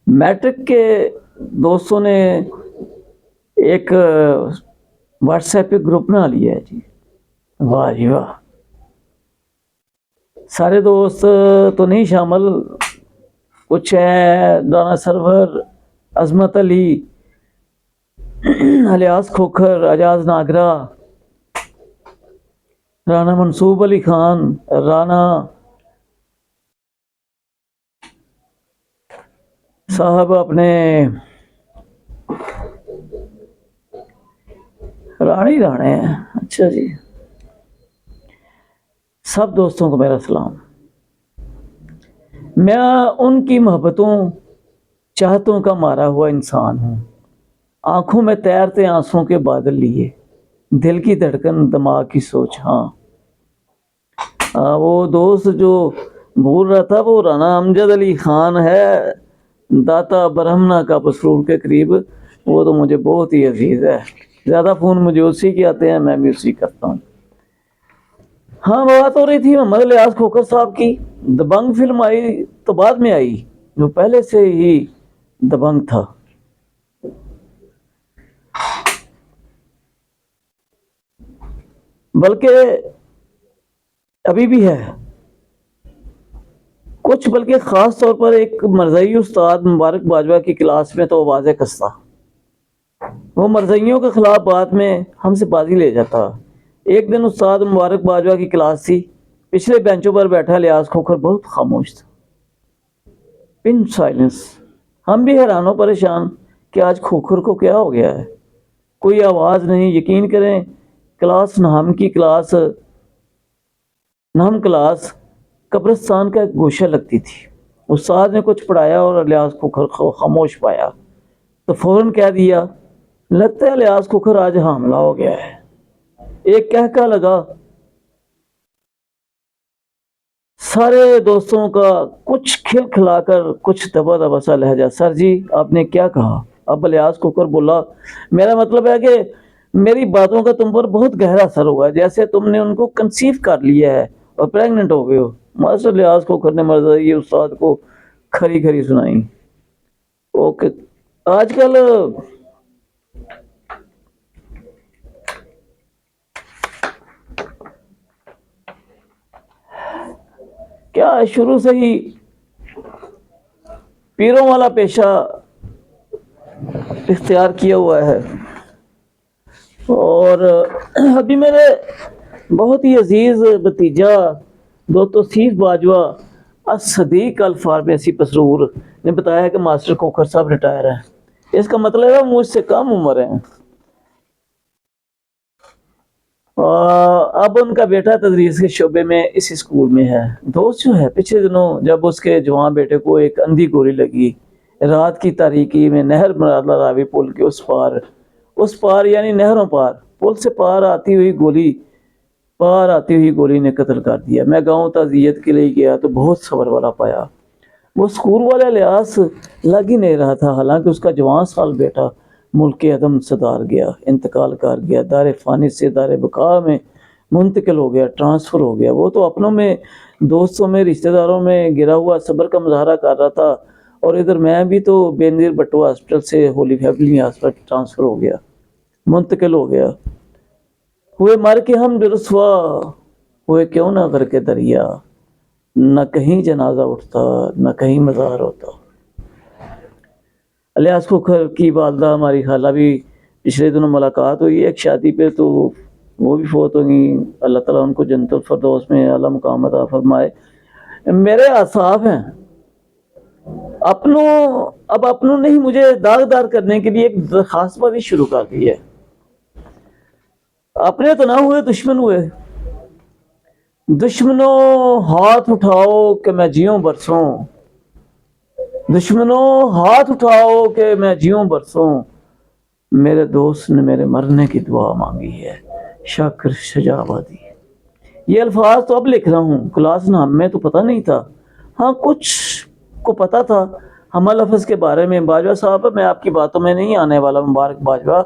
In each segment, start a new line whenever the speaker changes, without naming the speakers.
Matric کے دوستوں نے ایک واٹس ایپ پہ گروپ بنا لیا ہے جی. واہ جی واہ. سارے دوست تو نہیں شامل، کچھ ہے رانا سرور، عظمت علی، الیاس کھوکھر، اعجاز ناگرہ، رانا منصوب علی خان، رانا صاحب اپنے رانے ہیں. اچھا جی، سب دوستوں کو میرا سلام. میں ان کی محبتوں چاہتوں کا مارا ہوا انسان ہوں. آنکھوں میں تیرتے آنسوں کے بادل لیے، دل کی دھڑکن دماغ کی سوچ. ہاں وہ دوست جو بول رہا تھا وہ رانا امجد علی خان ہے، داتا برہمنا کا پسرور کے قریب. وہ تو مجھے بہت ہی عزیز ہے، زیادہ فون مجھے اسی کے آتے ہیں، میں بھی اسی کرتا ہوں. ہاں بات ہو رہی تھی محمد الیاس کھوکھر صاحب کی. دبنگ فلم آئی تو بعد میں آئی، جو پہلے سے ہی دبنگ تھا. بلکہ ابھی بھی ہے کچھ، بلکہ خاص طور پر ایک مرزائی استاد مبارک باجوہ کی کلاس میں تو واضح کستا. وہ مرزائیوں کے خلاف بات میں ہم سے بازی لے جاتا. ایک دن استاد مبارک باجوہ کی کلاس تھی. پچھلے بینچوں پر بیٹھا الیاس کھوکھر بہت خاموش تھا. پن سائلنس. ہم بھی حیران و پریشان کہ آج کھوکھر کو کیا ہو گیا ہے. کوئی آواز نہیں. یقین کریں کلاس نہم کلاس قبرستان کا ایک گوشہ لگتی تھی. استاد نے کچھ پڑھایا اور الیاس کھوکھر کو خاموش پایا تو فوراً کہہ دیا، لگتا ہے الیاس کھوکھر آج حاملہ ہو گیا ہے. ایک کہکا لگا سارے دوستوں کا، کچھ کھل کھلا کر، کچھ دبا دبا سا لہجہ. سر جی آپ نے کیا کہا؟ اب الیاس کھوکھر بولا، میرا مطلب ہے کہ میری باتوں کا تم پر بہت گہرا اثر ہوا، جیسے تم نے ان کو کنسیو کر لیا ہے اور پریگننٹ ہو گئے ہو. ماسٹر الیاس کھوکھر نے مرزائی استاد کو کھری کھری سنائی. اوکے آج کل کیا شروع سے ہی پیروں والا پیشہ اختیار کیا ہوا ہے. اور ابھی میرے بہت ہی عزیز بھتیجا دو توصیف باجوہ الصدیق الفارمیسی پسرور نے بتایا کہ ماسٹر کھوکھر صاحب ریٹائر ہیں. اس کا مطلب ہے مجھ سے کم عمر ہیں. اب ان کا بیٹا تدریس کے شعبے میں اس اسکول میں ہے. دوست جو ہے پچھلے دنوں جب اس کے جوان بیٹے کو ایک اندھی گولی لگی، رات کی تاریکی میں نہر مرادلہ راوی پل کے اس پار یعنی نہروں پار، پل سے پار آتی ہوئی گولی نے قتل کر دیا. میں گاؤں تعزیت کے لیے گیا تو بہت صبر والا پایا. وہ اسکول والے الیاس لگ ہی نہیں رہا تھا، حالانکہ اس کا جوان سال بیٹا ملک عدم صدار گیا، انتقال کر گیا، دار فانی سے دار بقا میں منتقل ہو گیا، ٹرانسفر ہو گیا. وہ تو اپنوں میں، دوستوں میں، رشتہ داروں میں گرا ہوا صبر کا مظاہرہ کر رہا تھا، اور ادھر میں بھی تو بے نظیر بھٹو ہاسپٹل سے ہولی فیملی ہاسپٹل ٹرانسفر ہو گیا، منتقل ہو گیا. ہوئے مر کے ہم رسوا ہوئے کیوں نہ کر کے دریا، نہ کہیں جنازہ اٹھتا نہ کہیں مزار ہوتا. الیاس کھوکھر کی والدہ ہماری خالہ بھی پچھلے دنوں ملاقات ہوئی ایک شادی پہ، تو وہ بھی فوت ہو گئی. اللہ تعالیٰ ان کو جنت الفردوس میں اعلیٰ مقام عطا فرمائے. میرے اصحاب ہیں اپنوں نے ہی مجھے داغدار کرنے کے لیے ایک درخواست بازی شروع کر دی ہے. اپنے تو نہ ہوئے، دشمن ہوئے. دشمنوں ہاتھ اٹھاؤ کہ میں جیوں برسوں، دشمنوں ہاتھ اٹھاؤ کہ میں جیوں برسوں، میرے دوست نے میرے مرنے کی دعا مانگی ہے. شاکر شجاع آبادی. یہ الفاظ تو اب لکھ رہا ہوں، کلاس نام میں تو پتہ نہیں تھا. ہاں کچھ کو پتہ تھا ہمہ لفظ کے بارے میں. باجوہ صاحب میں آپ کی باتوں میں نہیں آنے والا. مبارک باجوہ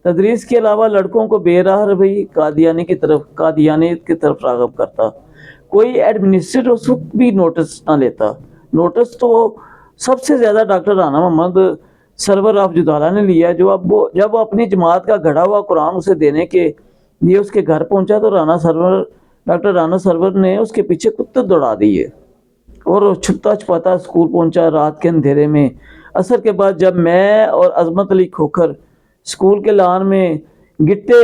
تدریس کے علاوہ لڑکوں کو بے راہ روی قادیانیت کی طرف راغب کرتا. کوئی ایڈمنسٹریٹر اس وقت بھی نوٹس نہ لیتا. نوٹس تو سب سے زیادہ ڈاکٹر رانا محمد سرور آف جدالہ نے لیا، جو اب جب وہ اپنی جماعت کا گھڑا ہوا قرآن اسے دینے کے لیے اس کے گھر پہنچا تو ڈاکٹر رانا سرور نے اس کے پیچھے کتے دوڑا دیے اور وہ چھپتا چھپاتا اسکول پہنچا رات کے اندھیرے میں۔ عصر کے بعد جب میں اور عظمت علی کھوکھر اسکول کے لان میں گٹے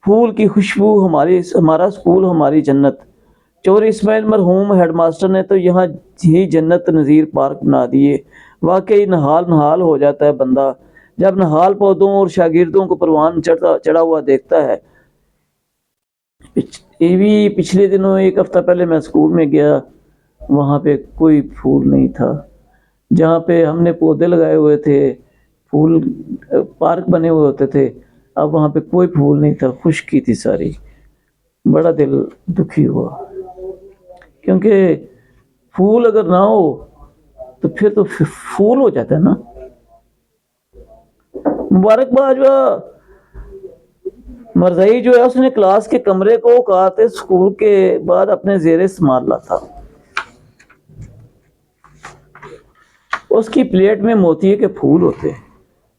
پھول کی خوشبو، ہمارا اسکول ہماری جنت، چوری اسماعیل مرحوم ہیڈ ماسٹر نے تو یہاں ہی جنت نظیر پارک بنا دیے۔ واقعی نحال ہو جاتا ہے بندہ جب نحال پودوں اور شاگردوں کو پروان چڑھا ہوا دیکھتا ہے۔ پچھلے دنوں ایک ہفتہ پہلے میں اسکول میں گیا، وہاں پہ کوئی پھول نہیں تھا۔ جہاں پہ ہم نے پودے لگائے ہوئے تھے، پھول پارک بنے ہوئے ہوتے تھے، اب وہاں پہ کوئی پھول نہیں تھا، خشکی تھی ساری۔ بڑا دل دکھی ہوا، کیونکہ پھول اگر نہ ہو تو پھر تو پھول ہو جاتا ہے نا۔ مبارکباد مرزائی جو ہے اس نے کلاس کے کمرے کو کہا تھا اسکول کے بعد اپنے زیر سنبھال تھا۔ اس کی پلیٹ میں موتی کے پھول ہوتے،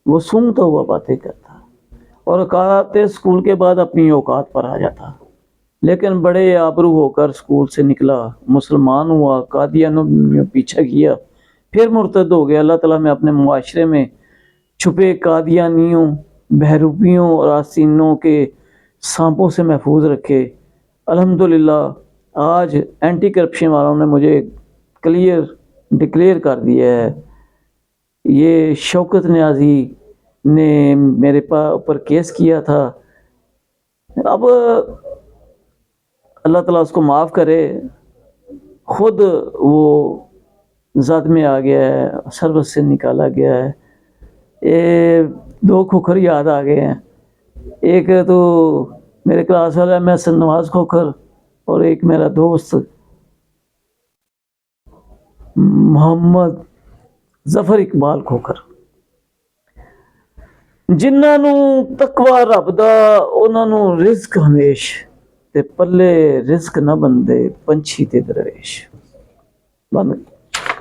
وہ سونگتا ہوا باتیں کرتا اور کہا تھا اسکول کے بعد اپنی اوقات پر آ جاتا، لیکن بڑے آبرو ہو کر اسکول سے نکلا، مسلمان ہوا، قادیانوں میں پیچھا کیا، پھر مرتد ہو گیا۔ اللہ تعالیٰ میں اپنے معاشرے میں چھپے قادیانیوں، بہروپیوں اور آستینوں کے سانپوں سے محفوظ رکھے۔ الحمدللہ آج اینٹی کرپشن والوں نے مجھے ڈکلیئر کر دیا ہے۔ یہ شوکت نیازی نے میرے اوپر کیس کیا تھا، اب اللہ تعالیٰ اس کو معاف کرے، خود وہ ذات میں آ گیا ہے، سروس سے نکالا گیا ہے۔ یہ دو کھوکھر یاد آ گئے ہیں، ایک تو میرے کلاس والا محسن نواز کھوکھر اور ایک میرا دوست محمد ظفر اقبال کھوکھر۔ جنہاں نوں تقوی رب دا انہاں نوں رزق ہمیش، تے پلے رزق نہ بندے پنچھی تے درویش۔ بند